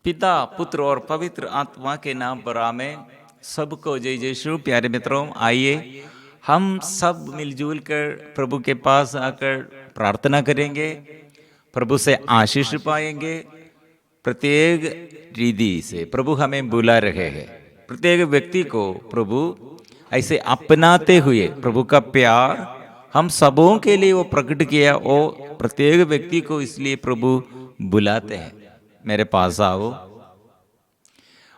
पिता, पुत्र और पवित्र आत्मा के नाम पर आमेन। सबको जय यीशु। प्यारे मित्रों, आइए हम सब मिलजुल कर प्रभु के पास आकर प्रार्थना करेंगे, प्रभु से आशीष पाएंगे। प्रत्येक रीति से प्रभु हमें बुला रहे हैं। प्रत्येक व्यक्ति को प्रभु ऐसे अपनाते हुए प्रभु का प्यार हम सबों के लिए वो प्रकट किया। वो प्रत्येक व्यक्ति को इसलिए प्रभु बुलाते हैं, मेरे पास आओ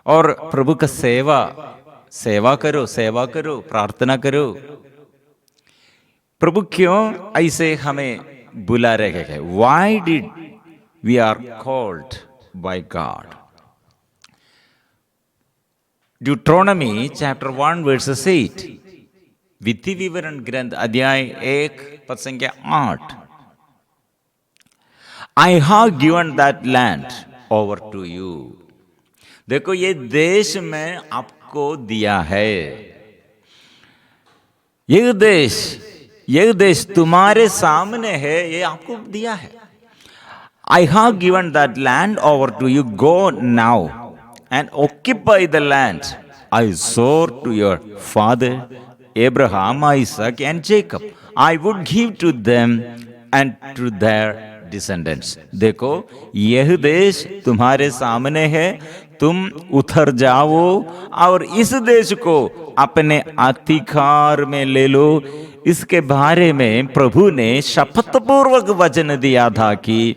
और प्रभु का सेवा करो, प्रार्थना करो। प्रभु क्यों ऐसे हमें बुला रहे हैं? Why did we are called by God? Deuteronomy chapter 1 verses 8, विधि विवरण ग्रंथ अध्याय 1 पद संख्या 8। I have given that land over to you. देखो, ये देश मैं आपको दिया है। ये देश तुम्हारे सामने है, ये आपको दिया है। I have given that land over to you. Go now and occupy the land I swore to your father Abraham, Isaac and Jacob. I would give to them and to their descendants. देखो, यह देश तुम्हारे सामने है, तुम उतर जाओ और इस देश को अपने अधिकार में ले लो। इसके बारे में प्रभु ने शपथ पूर्वक वचन दिया था कि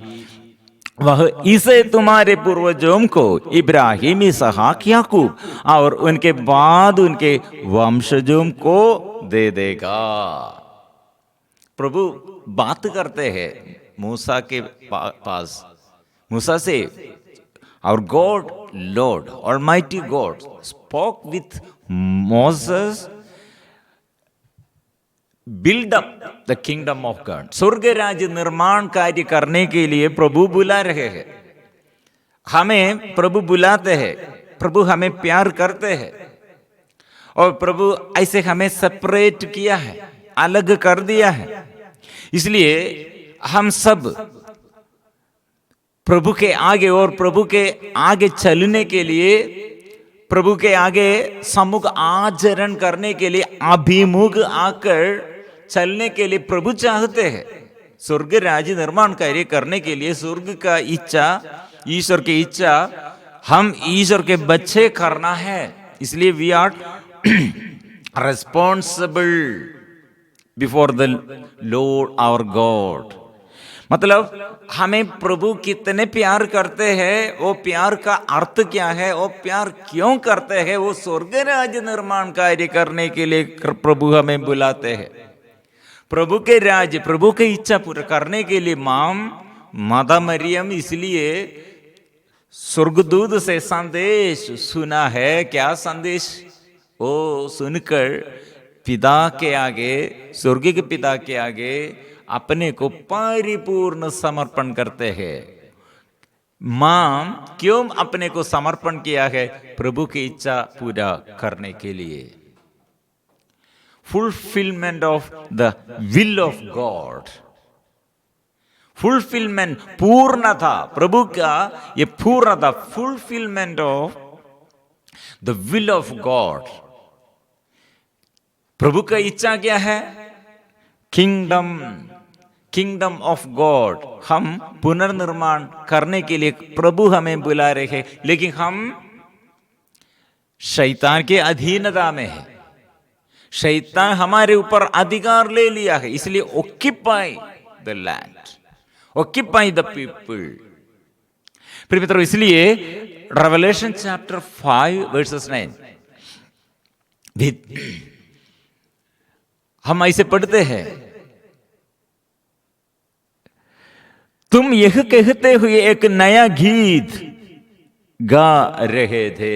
वह इसे तुम्हारे पूर्वजों को इब्राहिम, इसहाक, याकूब और उनके बाद उनके वंशजों को दे देगा। प्रभु बात करते हैं मूसा के पास, मूसा से। Our God, Lord, Almighty God, spoke with Moses, build up the kingdom of God. स्वर्ग राज्य निर्माण कार्य करने के लिए प्रभु बुला रहे हैं। हमें प्रभु बुलाते हैं, प्रभु हमें प्यार करते हैं और प्रभु ऐसे हमें सेपरेट किया है, अलग कर दिया है। इसलिए हम सब प्रभु के आगे और प्रभु के आगे चलने के लिए, प्रभु के आगे सम्मुख आचरण करने के लिए, अभिमुख आकर चलने के लिए प्रभु चाहते हैं। स्वर्ग राज्य निर्माण कार्य करने के लिए स्वर्ग का इच्छा, ईश्वर की इच्छा हम ईश्वर के बच्चे करना है। इसलिए we are responsible before the Lord our God. मतलब हमें प्रभु कितने प्यार करते हैं, वो प्यार का अर्थ क्या है, वो प्यार क्यों करते हैं, वो स्वर्ग राज्य निर्माण कार्य करने के लिए प्रभु हमें बुलाते हैं। प्रभु के राज्य, प्रभु की इच्छा पूरा करने के लिए माता मरियम इसलिए स्वर्गदूत से संदेश सुना है। क्या संदेश? वो सुनकर पिता के आगे, स्वर्ग के पिता के आगे अपने को परिपूर्ण समर्पण करते हैं। मां क्यों अपने को समर्पण किया है? प्रभु की इच्छा पूरा करने के लिए। Fulfilment of the will of God. Fulfilment, पूर्णता, प्रभु का ये पूर्णता, fulfilment of the will of God. प्रभु का इच्छा क्या है? किंगडम ऑफ गॉड हम पुनर्निर्माण करने के लिए प्रभु हमें बुला रहे हैं, लेकिन हम शैतान के अधीनता में है। शैतान हमारे ऊपर अधिकार ले लिया है। इसलिए occupy the land, occupy the people. प्रिय मित्रों, इसलिए रेवलेशन चैप्टर 5 वर्सेस 9 हम ऐसे पढ़ते हैं, तुम यह कहते हुए एक नया गीत गा रहे थे।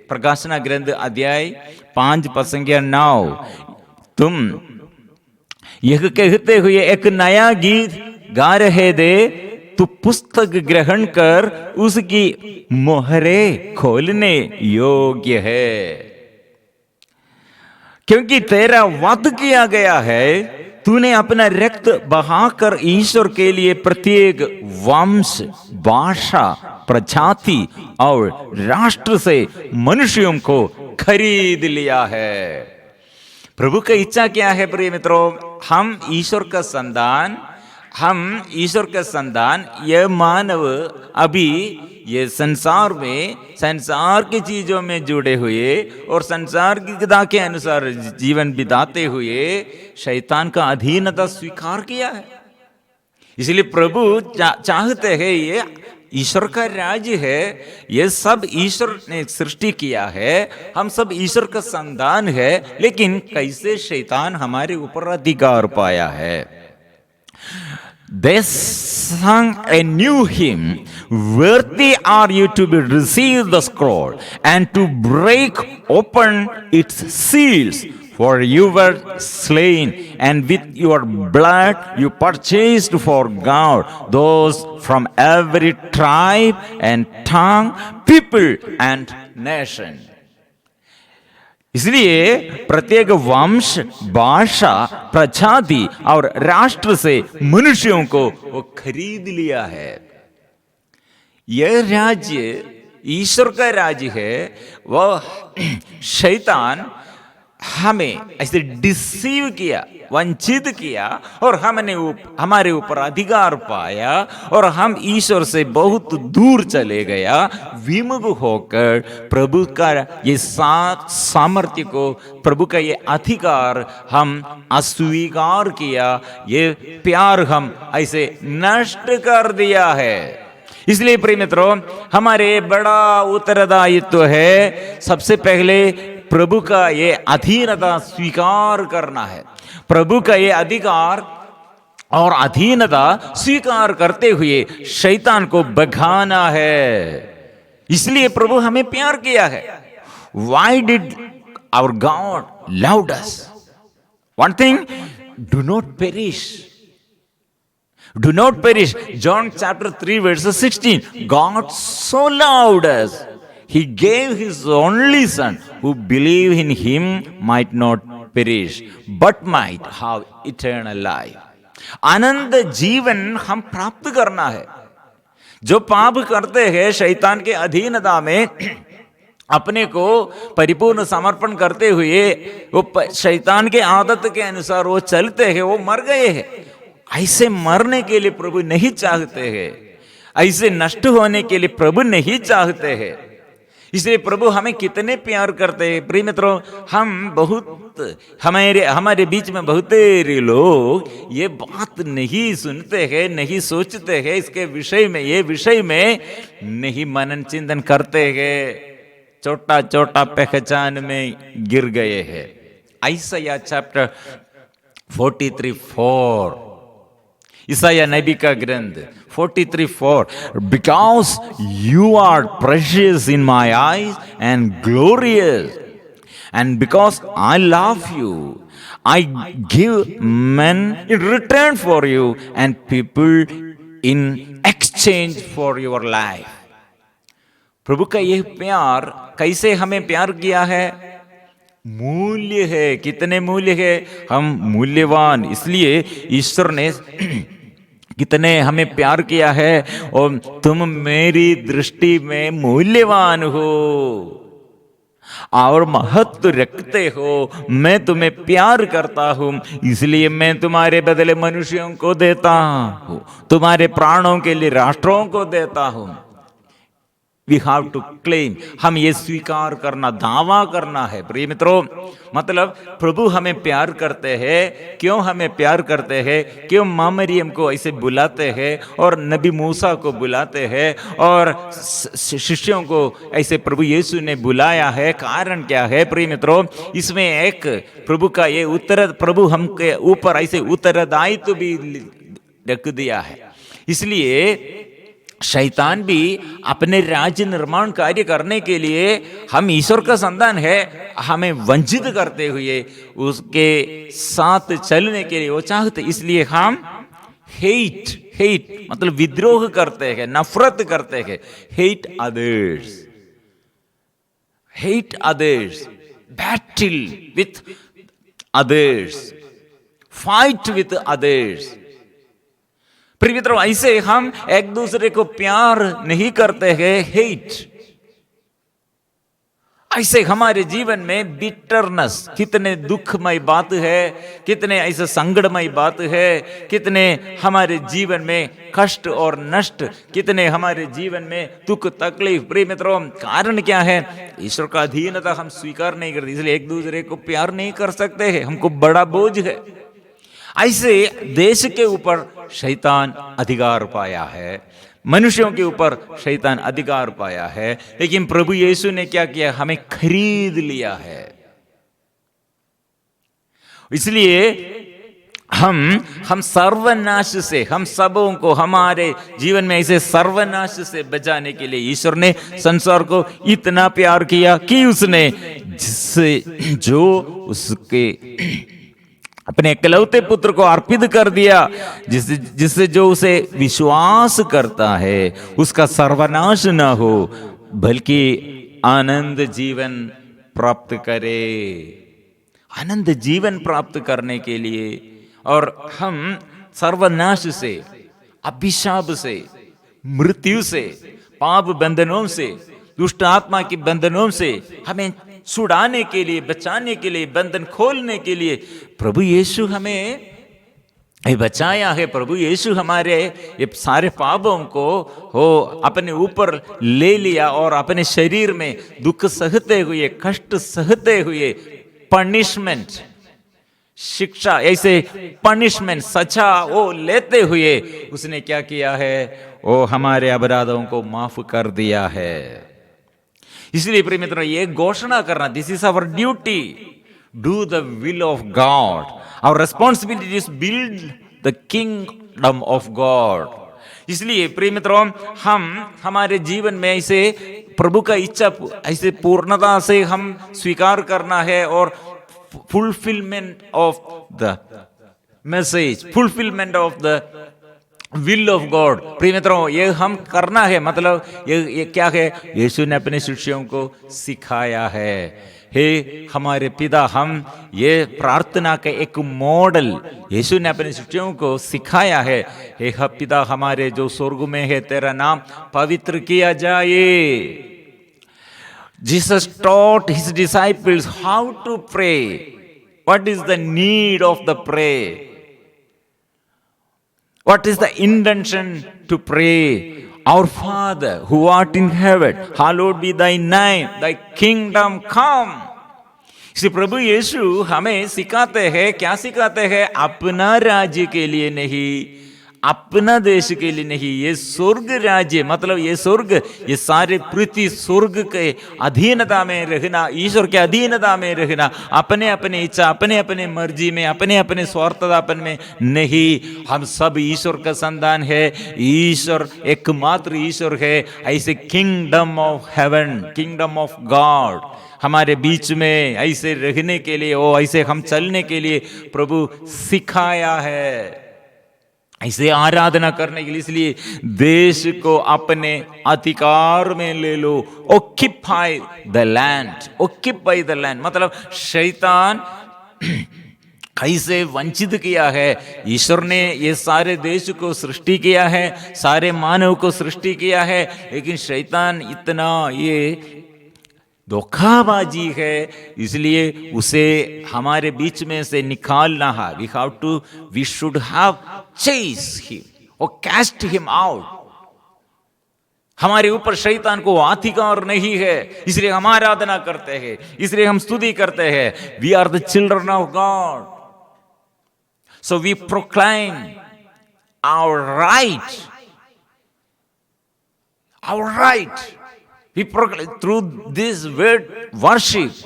प्रकाशना ग्रंथ अध्याय 5 पद संख्या 9। तुम यह कहते हुए एक नया गीत गा रहे थे, तू पुस्तक ग्रहण कर उसकी मोहरें खोलने योग्य है, क्योंकि तेरा वध किया गया है, तूने अपना रक्त बहाकर ईश्वर के लिए प्रत्येक वंश, भाषा, प्रजाति और राष्ट्र से मनुष्यों को खरीद लिया है। प्रभु का इच्छा क्या है प्रिय मित्रों? हम ईश्वर का संतान, ये मानव अभी ये संसार में, संसार की चीजों में जुड़े हुए और संसार की गदा के अनुसार जीवन बिताते हुए शैतान का अधीनता स्वीकार किया है। इसलिए प्रभु चाहते हैं, ये ईश्वर का राज्य है, ये सब ईश्वर ने सृष्टि किया है, हम सब ईश्वर का संतान है, लेकिन कैसे शैतान हमारे ऊपर अधिकार पाया है। They sang a new hymn, worthy are you to be received the scroll and to break open its seals. For you were slain, and with your blood you purchased for God those from every tribe and tongue, people and nation. इसलिए प्रत्येक वंश, भाषा, प्रजाति और राष्ट्र से मनुष्यों को वो खरीद लिया है। यह राज्य ईश्वर का राज्य है। वह शैतान हमें ऐसे डिसीव किया, वंचित किया और हमने हमारे ऊपर अधिकार पाया और हम ईश्वर से बहुत दूर चले गया। विमुख होकर प्रभु का ये सामर्थ्य को, प्रभु का ये अधिकार हम अस्वीकार किया, ये प्यार हम ऐसे नष्ट कर दिया है। इसलिए प्रिय मित्रों, हमारे बड़ा उत्तरदायित्व है सबसे पहले प्रभु का ये अधीनता स्वीकार करना है। प्रभु का ये अधिकार और अधीनता स्वीकार करते हुए शैतान को भगाना है। इसलिए प्रभु हमें प्यार किया है। Why did our God loved us? One thing, do not perish. Do not perish. John chapter 3 verse 16. God so loved us, He gave His only Son, who believe in Him might not perish, but might have eternal life. आनंद जीवन हम प्राप्त करना है। जो पाप करते हैं, शैतान के अधीनता में अपने को परिपूर्ण समर्पण करते हुए वो शैतान के आदत के अनुसार वो चलते हैं, वो मर गए हैं। ऐसे मरने के लिए प्रभु नहीं चाहते हैं, ऐसे नष्ट होने के लिए प्रभु नहीं चाहते हैं। इसलिए प्रभु हमें कितने प्यार करते हैं। प्रिय मित्रों, हमारे बीच में बहुत लोग ये बात नहीं सुनते हैं, नहीं सोचते हैं, इसके विषय में, ये विषय में नहीं मनन चिंतन करते हैं, छोटा छोटा पहचान में गिर गए हैं। आइसाया चैप्टर 43:4, ईसाया नबी का ग्रंथ 43:4, because you are precious in my eyes and glorious, and because I love you, I give men in return for you and people in exchange for your life. प्रभु का यह प्यार कैसे हमें प्यार किया है? मूल्य है। कितने मूल्य है? हम मूल्यवान। इसलिए ईश्वर ने कितने हमें प्यार किया है, और तुम मेरी दृष्टि में मूल्यवान हो और महत्व रखते हो, मैं तुम्हें प्यार करता हूं, इसलिए मैं तुम्हारे बदले मनुष्यों को देता हूं, तुम्हारे प्राणों के लिए राष्ट्रों को देता हूं। We have to claim, हम ये स्वीकार करना, दावा करना है। प्रिय मित्रों, मतलब प्रभु हमें प्यार करते हैं। क्यों हमें प्यार करते हैं? क्यों माँ मरियम को ऐसे बुलाते हैं और नबी मूसा को बुलाते हैं और शिष्यों को ऐसे प्रभु यीशु ने बुलाया है? कारण क्या है प्रिय मित्रों? इसमें एक प्रभु का ये प्रभु हमके ऊपर ऐसे उत्तरदायित्व भी रख दिया है। इसलिए शैतान भी अपने राज्य निर्माण कार्य करने के लिए, हम ईश्वर का संतान है, हमें वंचित करते हुए उसके साथ चलने के लिए वो चाहते। इसलिए हम हेट मतलब विद्रोह करते हैं, नफरत करते हैं। Hate others, battle with others, fight with others. प्रिय मित्रों, ऐसे हम एक दूसरे को प्यार नहीं करते हैं, हेट। ऐसे हमारे जीवन में बिटरनेस, कितने दुखमय बात है, कितने ऐसे संकटमय बात है, कितने हमारे जीवन में कष्ट और नष्ट, कितने हमारे जीवन में दुख तकलीफ। प्रिय मित्रों, कारण क्या है? ईश्वर का अधीनता हम स्वीकार नहीं करते, इसलिए एक दूसरे को प्यार नहीं कर सकते हैं, हमको बड़ा बोझ है। ऐसे देश के ऊपर शैतान अधिकार पाया है, मनुष्यों के ऊपर शैतान अधिकार पाया है, लेकिन प्रभु यीशु ने क्या किया? हमें खरीद लिया है। इसलिए हम सर्वनाश से, हम सबों को हमारे जीवन में ऐसे सर्वनाश से बचाने के लिए ईश्वर ने संसार को इतना प्यार किया कि उसने जिससे जो उसके अपने इकलौते पुत्र को अर्पित कर दिया, जिससे जो उसे विश्वास करता है उसका सर्वनाश न हो बल्कि आनंद जीवन प्राप्त करे। आनंद जीवन प्राप्त करने के लिए, और हम सर्वनाश से, अभिशाप से, मृत्यु से, पाप बंधनों से, दुष्ट आत्मा के बंधनों से हमें छुड़ाने के लिए, बचाने के लिए, बंधन खोलने के लिए प्रभु यीशु हमें बचाया है। प्रभु यीशु हमारे ये सारे पापों को हो अपने ऊपर ले लिया और अपने शरीर में दुख सहते हुए, कष्ट सहते हुए, पनिशमेंट, शिक्षा, ऐसे पनिशमेंट, सजा वो लेते हुए उसने क्या किया है? वो हमारे अपराधों को माफ कर दिया है। इसलिए प्रिय मित्रों, ये घोषणा करना, this is our duty, do the will of God. Our responsibility is build the kingdom of God. इसलिए प्रिय मित्रों, हम हमारे जीवन में ऐसे प्रभु का इच्छा ऐसे पूर्णता से हम स्वीकार करना है, और fulfilment of the message, fulfilment of the will of God. प्रिय मित्रों, ये हम करना है, मतलब ये क्या है? यीशु ने अपने शिष्यों को सिखाया है। हे हमारे पिता, हम ये प्रार्थना का एक मॉडल यीशु ने अपने शिष्यों को सिखाया है। हे पिता हमारे जो स्वर्ग में है, तेरा नाम पवित्र किया जाए। Jesus taught his disciples how to pray. What is the need of the prayer? What is the intention to pray? Our Father who art in heaven, hallowed be thy name, thy kingdom come. Shri प्रभु यीशु हमें सिखाते हैं, क्या सिखाते हैं? अपना राज्य के लिए नहीं, अपना देश के लिए नहीं, ये स्वर्ग राज्य, मतलब ये स्वर्ग, ये सारे पृथ्वी स्वर्ग के अधीनता में रहना, ईश्वर के अधीनता में रहना, अपने अपने इच्छा, अपने अपने मर्जी में, अपने अपने स्वार्थतापन में नहीं। हम सब ईश्वर का संतान है, ईश्वर एकमात्र ईश्वर है। ऐसे kingdom of haven, kingdom of God हमारे बीच में ऐसे रहने के लिए, ओ ऐसे हम चलने के लिए प्रभु सिखाया है, ऐसे आराधना करने के लिए। इसलिए देश को अपने अधिकार में ले लो। Occupy the land, occupy the land, मतलब शैतान कैसे वंचित किया है। ईश्वर ने ये सारे देश को सृष्टि किया है, सारे मानव को सृष्टि किया है, लेकिन शैतान इतना ये धोखाबाजी है, इसलिए उसे हमारे बीच में से निकालना है। We should have chase him और कैस्ट हिम आउट। हमारे ऊपर शैतान को अधिकार नहीं है, इसलिए हम आराधना करते हैं, इसलिए हम स्तुति करते हैं। We are the children of God, so we proclaim our right, our right. We proclaim through this word worship,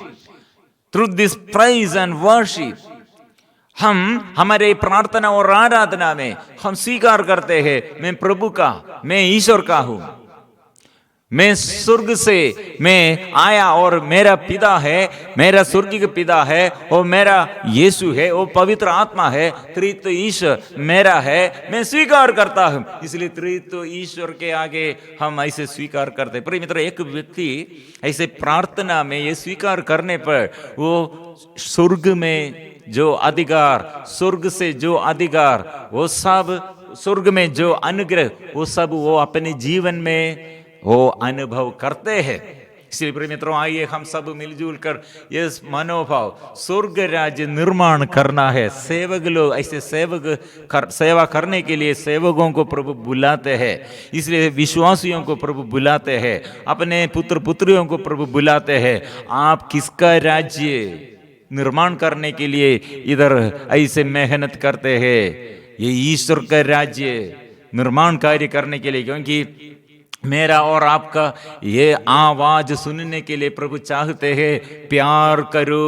through this praise and worship, हम हमारे प्रार्थना और आराधना में हम स्वीकार करते हैं, मैं प्रभु का, मैं ईश्वर का हूं, मैं स्वर्ग से मैं आया और मेरा पिता है, मेरा स्वर्गीय पिता है, और मेरा यीशु है, वो पवित्र आत्मा है, त्रित्व ईश्वर मेरा है, मैं स्वीकार करता हूं। इसलिए त्रित्व ईश्वर के आगे हम ऐसे स्वीकार करते हैं। प्रिय मित्र, एक व्यक्ति ऐसे प्रार्थना में ये स्वीकार करने पर वो स्वर्ग में जो अधिकार, स्वर्ग से जो अधिकार, वो सब स्वर्ग में जो अनुग्रह, वो सब वो अपने जीवन में वो अनुभव करते हैं। इसलिए प्रिय मित्रों, आइए हम सब मिलजुल कर ये मनोभाव, स्वर्ग राज्य निर्माण करना है। सेवक लोग ऐसे सेवा करने के लिए सेवकों को प्रभु बुलाते हैं, इसलिए विश्वासियों को प्रभु बुलाते हैं, अपने पुत्र पुत्रियों को प्रभु बुलाते हैं। आप किसका राज्य निर्माण करने के लिए इधर ऐसे मेहनत करते हैं? ये ईश्वर का राज्य निर्माण कार्य करने के लिए, क्योंकि मेरा और आपका ये आवाज सुनने के लिए प्रभु चाहते हैं। प्यार करो,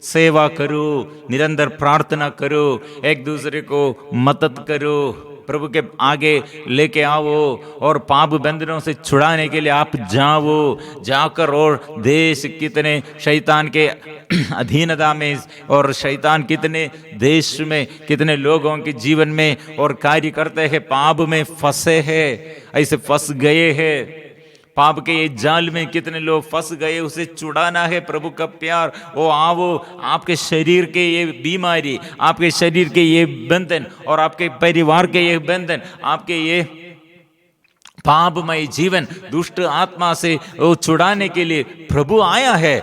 सेवा करो, निरंतर प्रार्थना करो, एक दूसरे को मदद करो, प्रभु के आगे लेके आओ और पाप बंधनों से छुड़ाने के लिए आप जाकर और देश कितने शैतान के अधीनता में और शैतान कितने देश में कितने लोगों के जीवन में और कार्य करते हैं, पाप में फंसे हैं, ऐसे फंस गए हैं, पाप के ये जाल में कितने लोग फंस गए, उसे छुड़ाना है। प्रभु का प्यार, वो आवो, आपके शरीर के ये बीमारी, आपके शरीर के ये बंधन और आपके परिवार के ये बंधन, आपके ये पापमय जीवन दुष्ट आत्मा से वो छुड़ाने के लिए प्रभु आया है।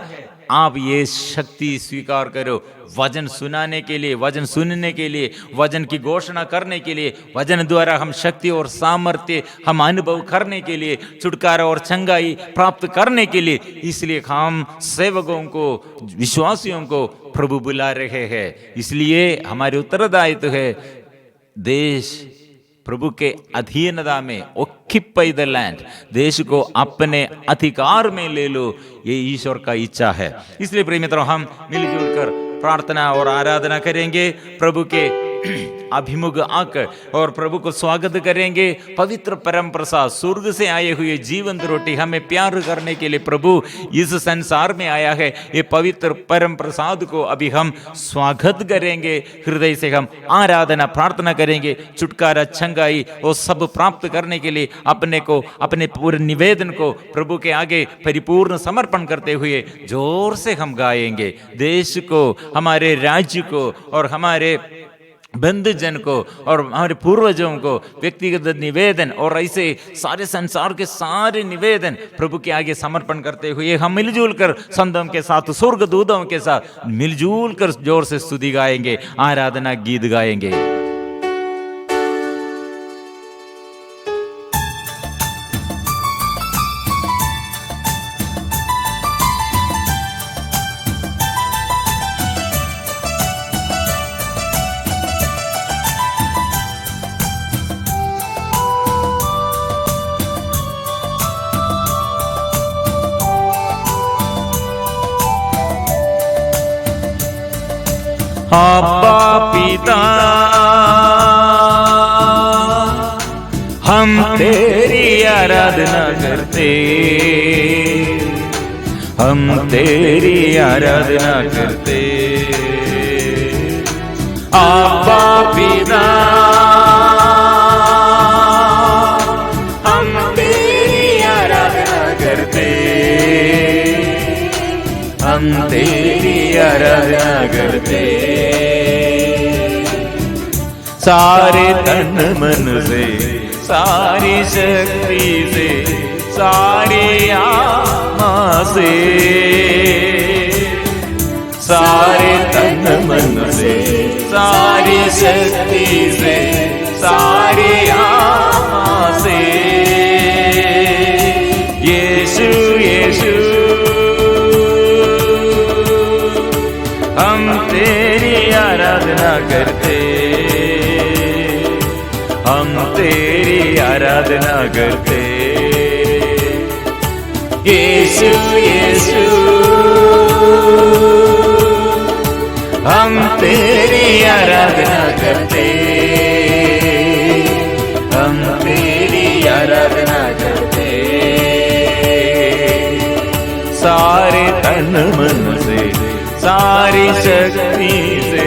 आप ये शक्ति स्वीकार करो, वचन सुनाने के लिए, वचन सुनने के लिए, वचन की घोषणा करने के लिए, वचन द्वारा हम शक्ति और सामर्थ्य हम अनुभव करने के लिए, छुटकारा और चंगाई प्राप्त करने के लिए। इसलिए हम सेवकों को, विश्वासियों को प्रभु बुला रहे हैं। इसलिए हमारे उत्तरदायित्व है, देश प्रभु के अधीनता में, ऑक्यूपाई द लैंड, देश को अपने अधिकार में ले लो, ये ईश्वर का इच्छा है। इसलिए प्रिय मित्रों, हम मिलजुल कर प्रार्थना और आराधना करेंगे, प्रभु के अभिमुख आकर और प्रभु को स्वागत करेंगे। पवित्र परम प्रसाद, स्वर्ग से आए हुए जीवंत रोटी, हमें प्यार करने के लिए प्रभु इस संसार में आया है। ये पवित्र परम प्रसाद को अभी हम स्वागत करेंगे, हृदय से हम आराधना प्रार्थना करेंगे। छुटकारा, चंगाई वो सब प्राप्त करने के लिए अपने को, अपने पूरे निवेदन को प्रभु के आगे परिपूर्ण समर्पण करते हुए जोर से हम गाएंगे। देश को, हमारे राज्य को और हमारे बंधुजन को और हमारे पूर्वजों को व्यक्तिगत निवेदन और ऐसे सारे संसार के सारे निवेदन प्रभु के आगे समर्पण करते हुए हम मिलजुल कर संतों के साथ, स्वर्गदूतों के साथ मिलजुल कर जोर से स्तुति गाएंगे, आराधना गीत गाएंगे। अब्बा पिता, हम तेरी आराधना करते, हम तेरी आराधना करते। अब्बा पिता, हम तेरी आराधना करते, हम तेरी आराधना करते। सारे तन मन से, सारी शक्ति से, सारी आत्मा से, सारे तन मन से, सारी शक्ति से, सारी आत्मा से, यीशु यीशु हम तेरी आराधना करते, हम तेरी आराधना करते। यीशु यीशु हम तेरी आराधना करते, हम तेरी आराधना करते। सारे तन मन से, सारी शक्ति से,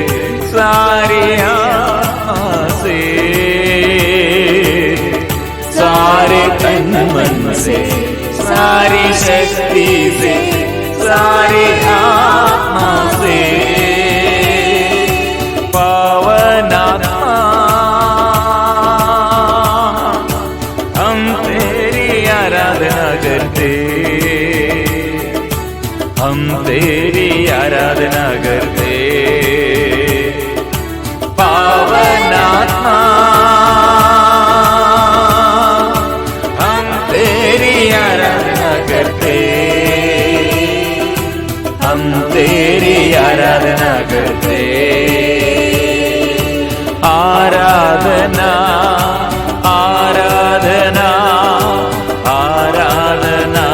सारी आत्मा से, सारे तन मन से, सारी शक्ति से, सारी आत्मा से, करते, हम तेरी आराधना करते। पावन आत्मा हम तेरी आराधना करते, हम तेरी आराधना करते। आराधना आराधना आराधना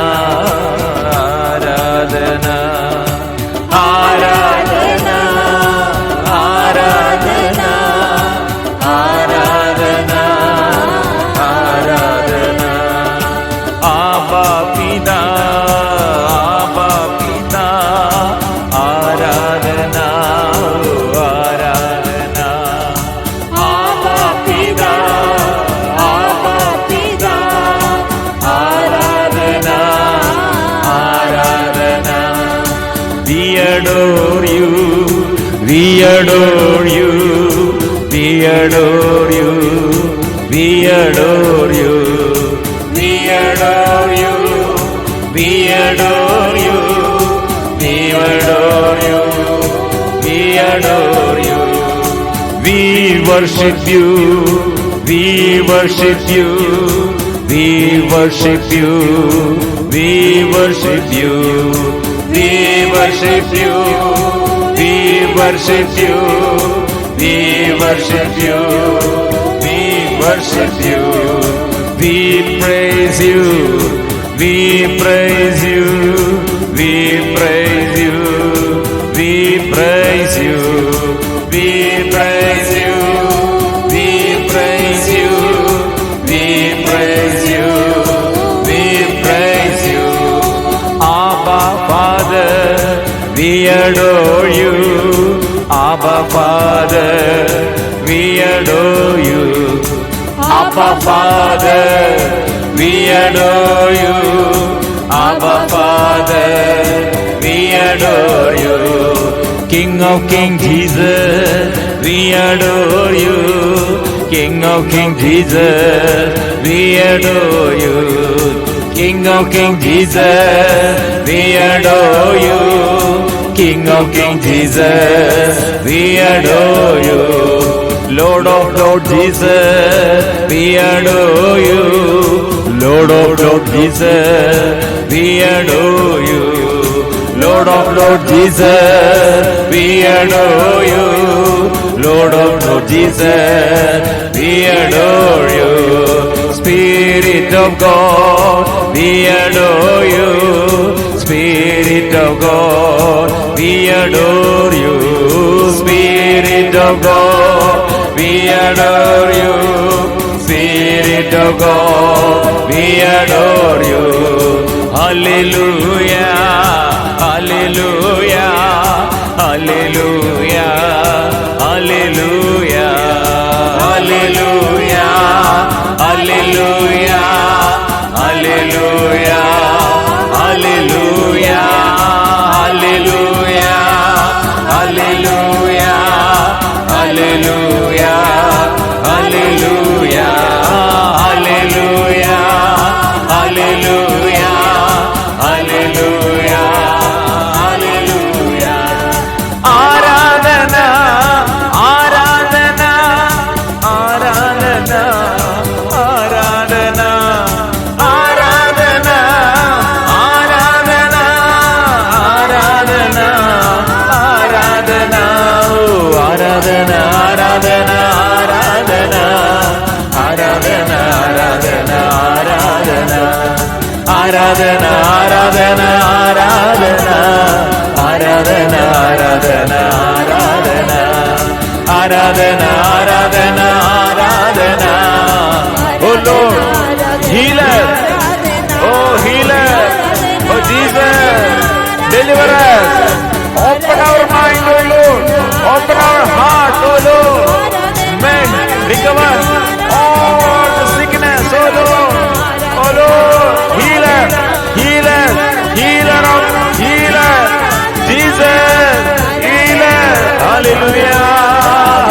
आराधना आराधना आराधना आराधना आराधना। आबा पिता आबा पिता आराधना आराधना। आबा पिता आबा पिता आराधना आराधना। We adore you, we adore you, we adore you, we adore you, we adore you, we adore you, we adore you, we adore you. We worship you, we worship you, we worship you, we worship you, we worship you, we worship you, we worship you, we worship you. We praise you, we praise you, we praise you, we praise you, we praise you, we praise you, we praise you, we praise you. Abba Father, we adore you. Abba Father, we adore you. Abba Father, we adore you. Abba Father, we adore you. King of Kings Jesus, we adore you. King of Kings Jesus, we adore you. King of Kings Jesus, we adore you. King of Kings Jesus, we adore you. Lord of Lords Jesus, we adore you. Lord of Lords Jesus, we adore you. Lord of Lords Jesus, we adore you. Lord of Lords Jesus, we adore you. Spirit of God, we adore you. Spirit of God, we adore you. Spirit of God, we adore you. Spirit of God, we adore you. Hallelujah, hallelujah, hallelujah, hallelujah, hallelujah, hallelujah, hallelujah, hallelujah, hallelujah, hallelujah, hallelujah, hallelujah, hallelujah, hallelujah, hallelujah, hallelujah. Aradhana, aradhana, aradhana, aradhana, aradhana, aradhana, aradhana, aradhana, oh, aradhana, aradhana, aradhana, aradhana, aradhana, aradhana, aradhana, aradhana, aradhana, aradhana, aradhana, aradhana, aradhana, aradhana, aradhana. Oh Lord, healer, oh healer, oh Jesus, deliver us. Open our mind, oh Lord, open our heart, oh Lord. May recover all the sickness, oh Lord, oh Lord, healer, healer, healer of healer, Jesus, healer. Hallelujah,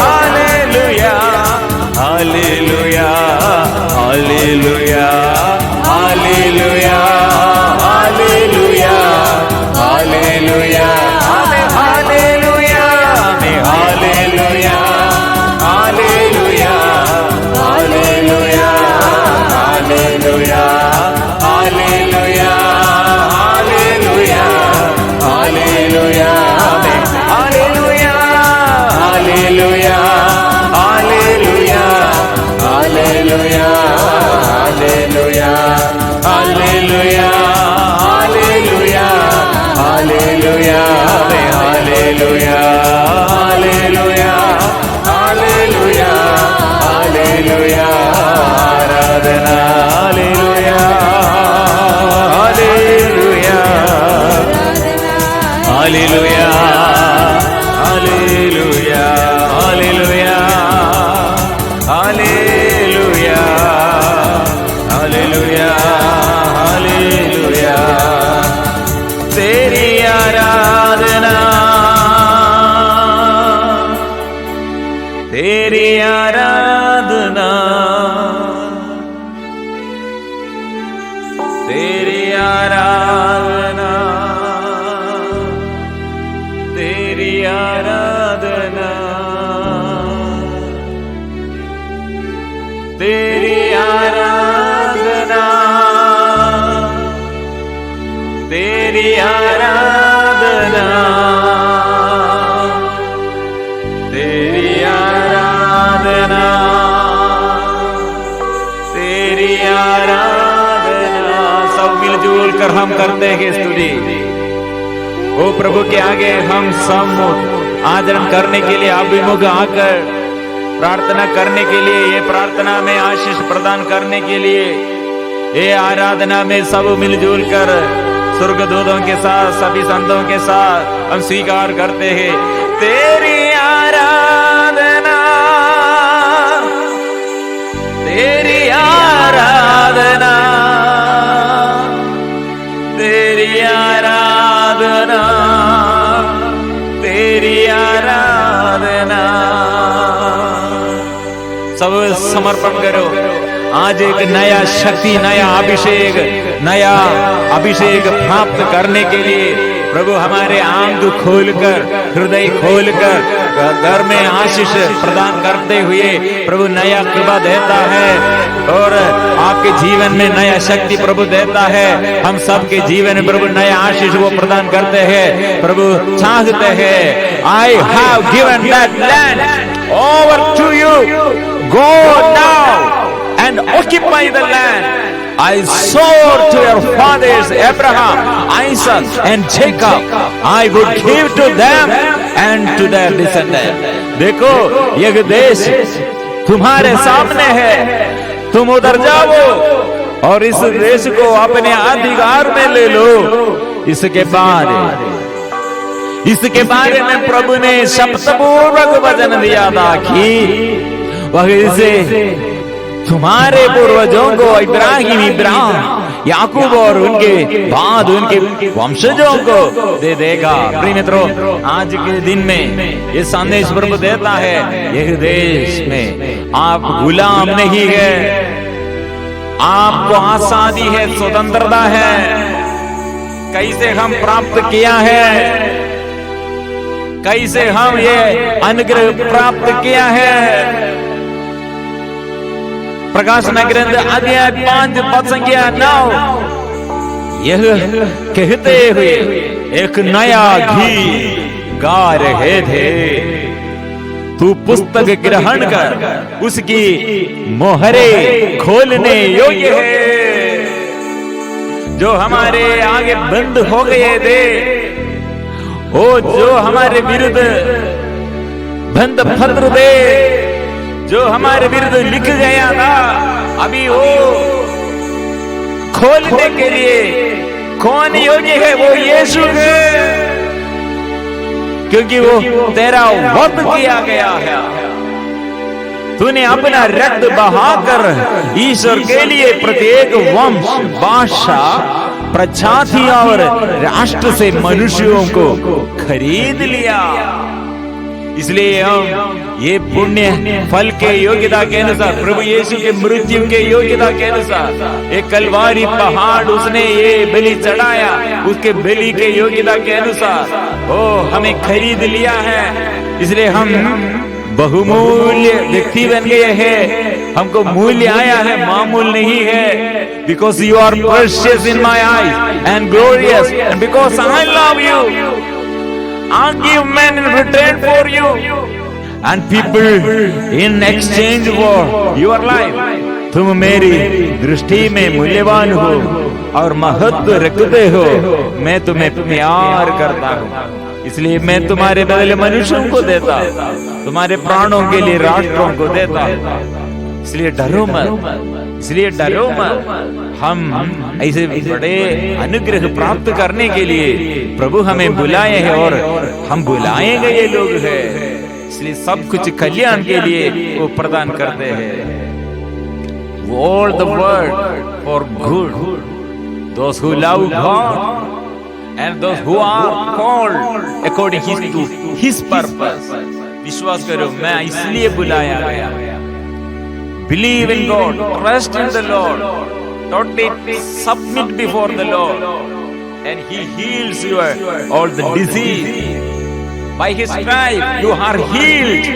hallelujah, hallelujah, hallelujah, hallelujah, hallelujah, hallelujah, hallelujah, hallelujah, hallelujah, hallelujah, hallelujah, hallelujah, आराधना, hallelujah, hallelujah, hallelujah, hallelujah, hallelujah, hallelujah, hallelujah, hallelujah, तेरी आराधना, तेरी आराधना, तेरी आराधना, तेरी आराधना, तेरी आराधना, तेरी आराधना, तेरी आराधना, तेरी आराधना। सब मिलजुल कर हम करते हैं स्तुति। ओ प्रभु के आगे हम सब आचरण करने के लिए अभिमुख आकर प्रार्थना करने के लिए, ये प्रार्थना में आशीष प्रदान करने के लिए, ये आराधना में सब मिलजुल कर स्वर्गदूतों के साथ, सभी संतों के साथ हम स्वीकार करते हैं तेरी आराधना, तेरी आराधना, तेरी आराधना, तेरी आराधना। सब समर्पण करो। आज एक नया शक्ति, नया अभिषेक प्राप्त करने के लिए प्रभु हमारे आंख खोलकर, हृदय खोलकर घर में आशीष प्रदान करते हुए प्रभु नया कृपा देता है और आपके जीवन में नया शक्ति प्रभु देता है। हम सबके जीवन में प्रभु नया आशीष वो प्रदान करते हैं। प्रभु चाहते हैं I have given that land over to you. Go now and occupy the land I swore to your fathers Abraham, Isaac and Jacob I would give to them and to their descendants. देखो यह देश तुम्हारे सामने है, तुम उधर जाओ और इस देश को अपने अधिकार में ले लो। इसके बारे में प्रभु ने शब्दपूर्वक वचन दिया था कि वह इसे तुम्हारे पूर्वजों को इब्राहिम, याकूब और उनके बाद उनके वंशजों को दे देगा। प्रिय मित्रों, आज के दिन में ये संदेश प्रभु देता है, यह देश में आप गुलाम नहीं है, आपको आजादी है, स्वतंत्रता है। कैसे हम प्राप्त किया है, कैसे हम ये अनुग्रह प्राप्त किया है। प्रकाशन ग्रंथ अध्याय 5 पद संख्या 9 यह कहते हुए एक नया गीत गा रहे थे, तू पुस्तक ग्रहण कर, उसकी मोहरे खोलने योग्य है। जो हमारे आगे बंद हो गए थे, वो जो हमारे विरुद्ध बंद पत्र थे, जो हमारे विरुद्ध लिख गया था, अभी वो खोलने के लिए कौन योग्य है? वो यीशु है, क्योंकि वो तेरा वध किया गया है। तूने अपना रक्त बहाकर ईश्वर के लिए प्रत्येक वंश, भाषा, प्रजाति और राष्ट्र से मनुष्यों को खरीद लिया। इसलिए हम ये पुण्य फल के योग्यता के अनुसार, प्रभु यीशु के मृत्यु के योग्यता के अनुसार, एक कलवारी पहाड़ उसने ये बलि चढ़ाया, उसके बलि के योग्यता के अनुसार ओ हमें खरीद लिया है। इसलिए हम बहुमूल्य व्यक्ति बन गए हैं, हमको मूल्य आया है, मामूल नहीं है। Because you are precious in my eyes and glorious, and because I love you, I'll give men in return for you and people in exchange for your life. तुम मेरी दृष्टि में मूल्यवान हो और महत्व रखते हो। मैं तुम्हें प्यार करता हूँ, इसलिए मैं तुम्हारे बदले मनुष्यों को देता, तुम्हारे प्राणों के लिए राष्ट्रों को देता। इसलिए डरो मत, इसलिए डरो मत। हम ऐसे बड़े अनुग्रह प्राप्त करने के लिए प्रभु हमें बुलाए हैं और हम बुलाए गए लोग हैं। इसलिए सब कुछ कल्याण के लिए वो प्रदान करते हैं। All the word for good, those who love God and those who are called according to His purpose. विश्वास करो, मैं इसलिए बुलाया गया। Believe in God, trust in the Lord, totally submit before the Lord, and He heals your all the disease. By His stripes you are healed.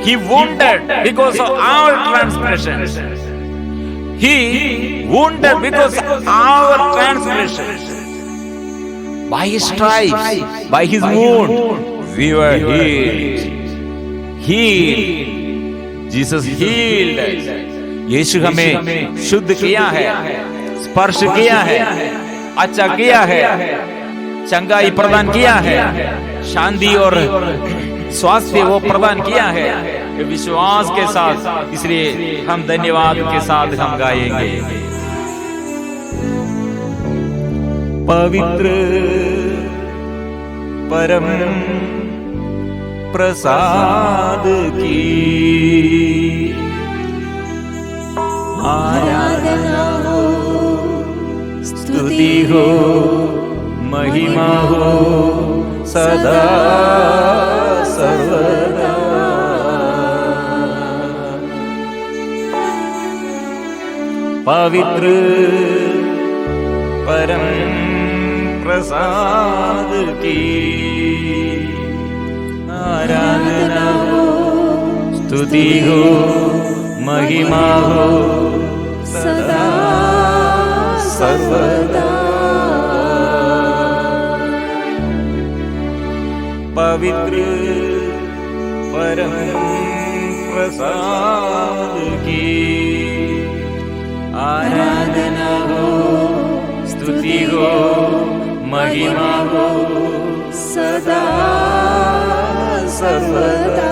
He wounded because of our transgressions. He wounded because of our transgressions. By His stripes, by His wound, we were healed. Healed. Jesus healed us. यीशु हमें शुद्ध किया है, स्पर्श किया है, अच्छा किया है, चंगाई प्रदान किया है, शांति और स्वास्थ्य वो प्रदान किया है विश्वास के साथ। इसलिए हम धन्यवाद के साथ हम गाएंगे। पवित्र परम प्रसाद की आराधना हो, स्तुति हो, महिमा हो सदा सर्वदा। पवित्र परम प्रसाद की आराधना हो, स्तुति हो, महिमा हो सदा सर्वदा। पवित्र परम प्रसाद की आराधना हो, स्तुति हो, महिमा हो सदा सर्वदा।